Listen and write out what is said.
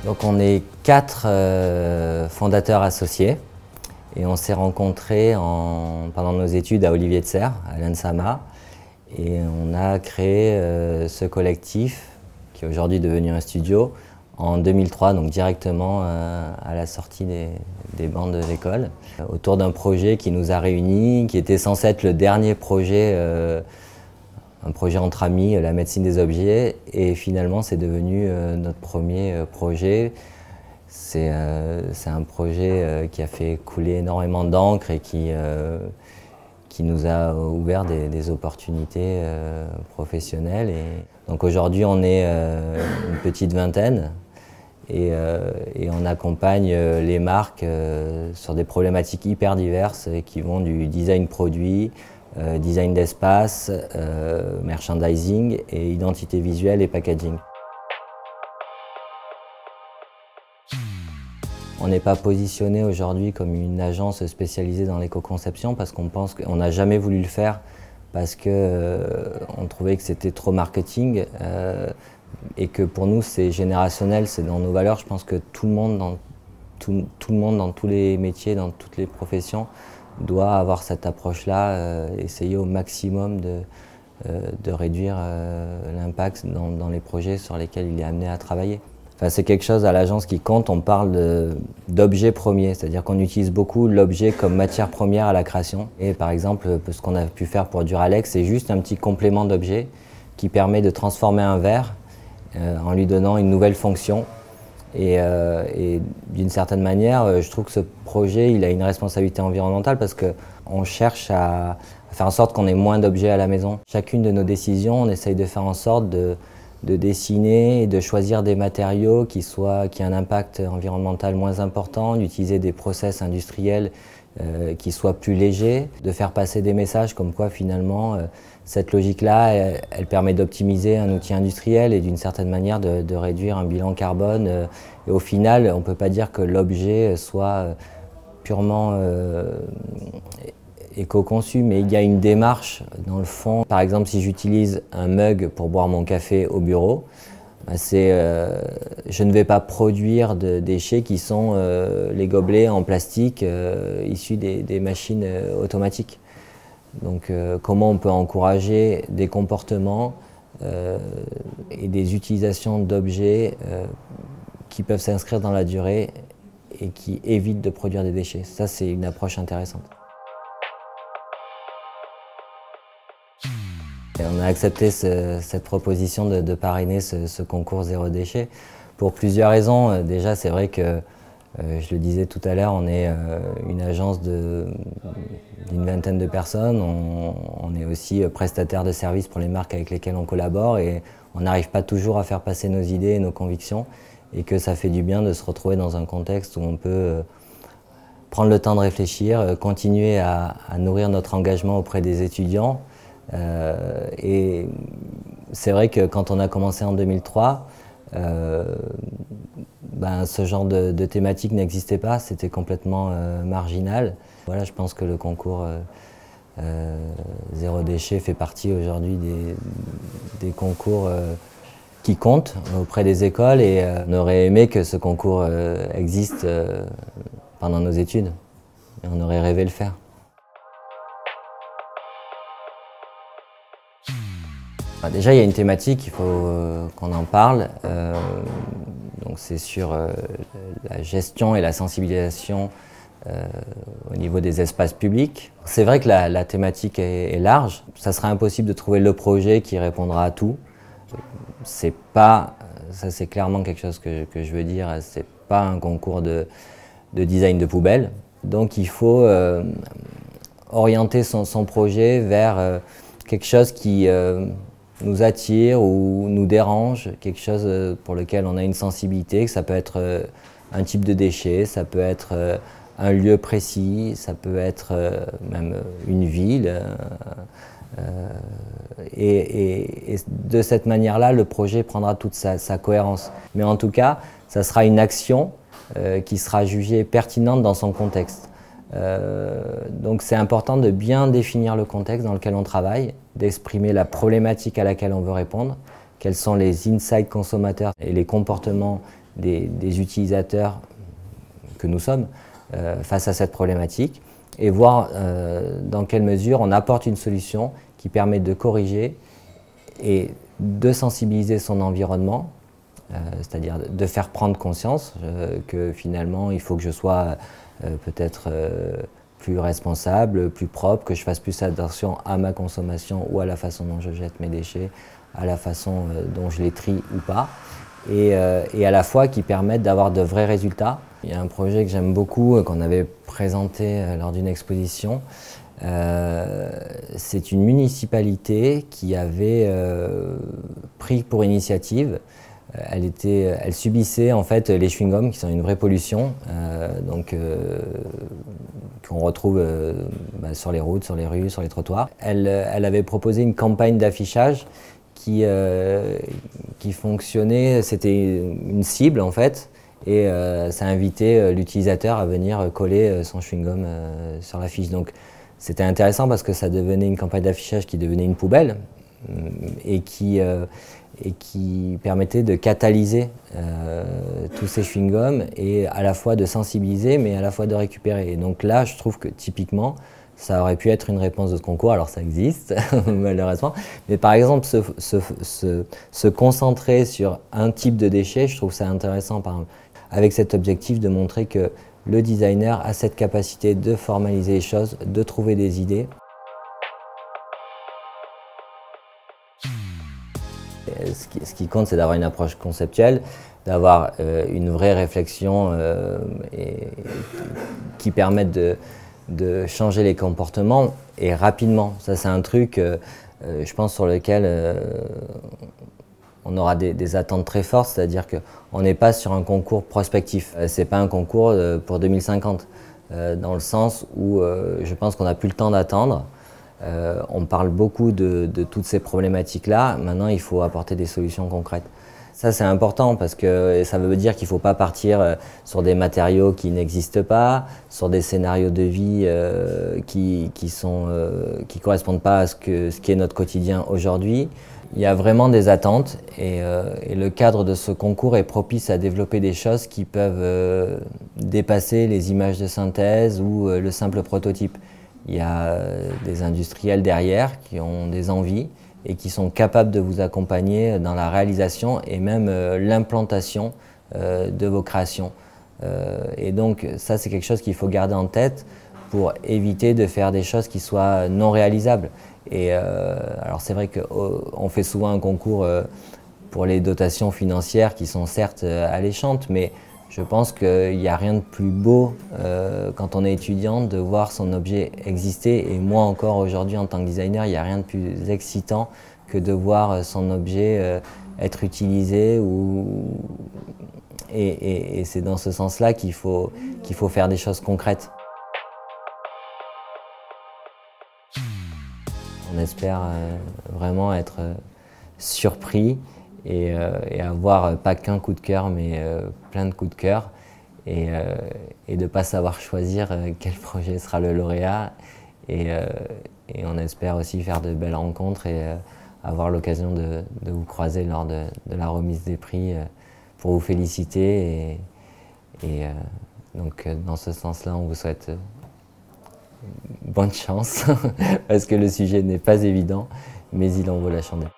Donc on est 4 fondateurs associés et on s'est rencontrés pendant nos études à Olivier de Serres, à l'ENSAMA, et on a créé ce collectif qui est aujourd'hui devenu un studio en 2003, donc directement à la sortie des bancs de l'école, autour d'un projet qui nous a réunis, qui était censé être le dernier projet, un projet entre amis, la médecine des objets, et finalement c'est devenu notre premier projet. C'est un projet qui a fait couler énormément d'encre et qui nous a ouvert des opportunités professionnelles. Et donc aujourd'hui on est une petite vingtaine et on accompagne les marques sur des problématiques hyper diverses qui vont du design produit, design d'espace, merchandising et identité visuelle et packaging. On n'est pas positionné aujourd'hui comme une agence spécialisée dans l'éco-conception parce qu'on pense qu'on n'a jamais voulu le faire parce qu'on trouvait que c'était trop marketing et que pour nous c'est générationnel, c'est dans nos valeurs. Je pense que tout le monde dans tous les métiers, dans toutes les professions doit avoir cette approche-là, essayer au maximum de réduire l'impact dans les projets sur lesquels il est amené à travailler. Enfin, c'est quelque chose à l'agence qui compte, on parle d'objet premier, c'est-à-dire qu'on utilise beaucoup l'objet comme matière première à la création. Et par exemple, ce qu'on a pu faire pour Duralex, c'est juste un petit complément d'objet qui permet de transformer un verre en lui donnant une nouvelle fonction. Et d'une certaine manière, je trouve que ce projet il a une responsabilité environnementale parce qu'on cherche à faire en sorte qu'on ait moins d'objets à la maison. Chacune de nos décisions, on essaye de faire en sorte de dessiner et de choisir des matériaux qui aient un impact environnemental moins important, d'utiliser des process industriels qui soient plus légers, de faire passer des messages comme quoi finalement cette logique-là, elle permet d'optimiser un outil industriel et d'une certaine manière de réduire un bilan carbone. Et au final, on ne peut pas dire que l'objet soit purement éco-conçu, mais il y a une démarche dans le fond. Par exemple, si j'utilise un mug pour boire mon café au bureau, je ne vais pas produire de déchets qui sont les gobelets en plastique issus des machines automatiques. Donc comment on peut encourager des comportements et des utilisations d'objets qui peuvent s'inscrire dans la durée et qui évitent de produire des déchets. Ça, c'est une approche intéressante. Et on a accepté cette proposition de parrainer ce concours zéro déchet pour plusieurs raisons. Déjà, c'est vrai que, je le disais tout à l'heure, on est une agence d'une vingtaine de personnes. On est aussi prestataire de services pour les marques avec lesquelles on collabore et on n'arrive pas toujours à faire passer nos idées et nos convictions et que ça fait du bien de se retrouver dans un contexte où on peut prendre le temps de réfléchir, continuer à nourrir notre engagement auprès des étudiants. Et c'est vrai que quand on a commencé en 2003, ce genre de thématique n'existait pas, c'était complètement marginal. Voilà, je pense que le concours zéro déchet fait partie aujourd'hui des concours qui comptent auprès des écoles et on aurait aimé que ce concours existe pendant nos études et on aurait rêvé le faire. Déjà, il y a une thématique, il faut qu'on en parle. Donc c'est sur la gestion et la sensibilisation au niveau des espaces publics. C'est vrai que la thématique est large. Ça serait impossible de trouver le projet qui répondra à tout. Ça c'est clairement quelque chose que je veux dire, c'est pas un concours de design de poubelle. Donc il faut orienter son projet vers quelque chose qui nous attire ou nous dérange, quelque chose pour lequel on a une sensibilité, que ça peut être un type de déchet, ça peut être un lieu précis, ça peut être même une ville. Et de cette manière-là, le projet prendra toute sa cohérence. Mais en tout cas, ça sera une action qui sera jugée pertinente dans son contexte. Donc c'est important de bien définir le contexte dans lequel on travaille, d'exprimer la problématique à laquelle on veut répondre, quels sont les insights consommateurs et les comportements des utilisateurs que nous sommes face à cette problématique, et voir dans quelle mesure on apporte une solution qui permet de corriger et de sensibiliser son environnement, c'est-à-dire de faire prendre conscience que finalement il faut que je sois peut-être plus responsable, plus propre, que je fasse plus attention à ma consommation ou à la façon dont je jette mes déchets, à la façon dont je les trie ou pas, et à la fois qui permettent d'avoir de vrais résultats. Il y a un projet que j'aime beaucoup, qu'on avait présenté lors d'une exposition. C'est une municipalité qui avait pris pour initiative. Elle subissait en fait les chewing-gums qui sont une vraie pollution, qu'on retrouve sur les routes, sur les rues, sur les trottoirs. Elle avait proposé une campagne d'affichage qui fonctionnait, c'était une cible en fait, et ça invitait l'utilisateur à venir coller son chewing-gum sur l'affiche. Donc c'était intéressant parce que ça devenait une campagne d'affichage qui devenait une poubelle et qui permettait de catalyser tous ces chewing-gums et à la fois de sensibiliser mais à la fois de récupérer. Et donc là, je trouve que typiquement, ça aurait pu être une réponse de ce concours, alors ça existe malheureusement, mais par exemple se concentrer sur un type de déchet, je trouve ça intéressant avec cet objectif de montrer que le designer a cette capacité de formaliser les choses, de trouver des idées. Ce qui compte, c'est d'avoir une approche conceptuelle, d'avoir une vraie réflexion qui permette de changer les comportements et rapidement. Ça, c'est un truc, je pense, sur lequel on aura des attentes très fortes, c'est-à-dire qu'on n'est pas sur un concours prospectif. Ce n'est pas un concours pour 2050, dans le sens où je pense qu'on n'a plus le temps d'attendre. On parle beaucoup de toutes ces problématiques-là. Maintenant, il faut apporter des solutions concrètes. Ça, c'est important parce que ça veut dire qu'il ne faut pas partir sur des matériaux qui n'existent pas, sur des scénarios de vie qui correspondent pas à ce qui est notre quotidien aujourd'hui. Il y a vraiment des attentes et le cadre de ce concours est propice à développer des choses qui peuvent dépasser les images de synthèse ou le simple prototype. Il y a des industriels derrière qui ont des envies et qui sont capables de vous accompagner dans la réalisation et même l'implantation de vos créations. Et donc ça, c'est quelque chose qu'il faut garder en tête pour éviter de faire des choses qui soient non réalisables. Et alors c'est vrai qu'on fait souvent un concours pour les dotations financières qui sont certes alléchantes, mais je pense qu'il n'y a rien de plus beau quand on est étudiant de voir son objet exister, et moi encore aujourd'hui en tant que designer, il n'y a rien de plus excitant que de voir son objet être utilisé. Et c'est dans ce sens-là qu'il faut faire des choses concrètes. On espère vraiment être surpris et avoir pas qu'un coup de cœur, mais plein de coups de cœur, et de ne pas savoir choisir quel projet sera le lauréat. Et on espère aussi faire de belles rencontres et avoir l'occasion de vous croiser lors de la remise des prix pour vous féliciter. Donc dans ce sens-là, on vous souhaite bonne chance parce que le sujet n'est pas évident, mais il en vaut la chandelle.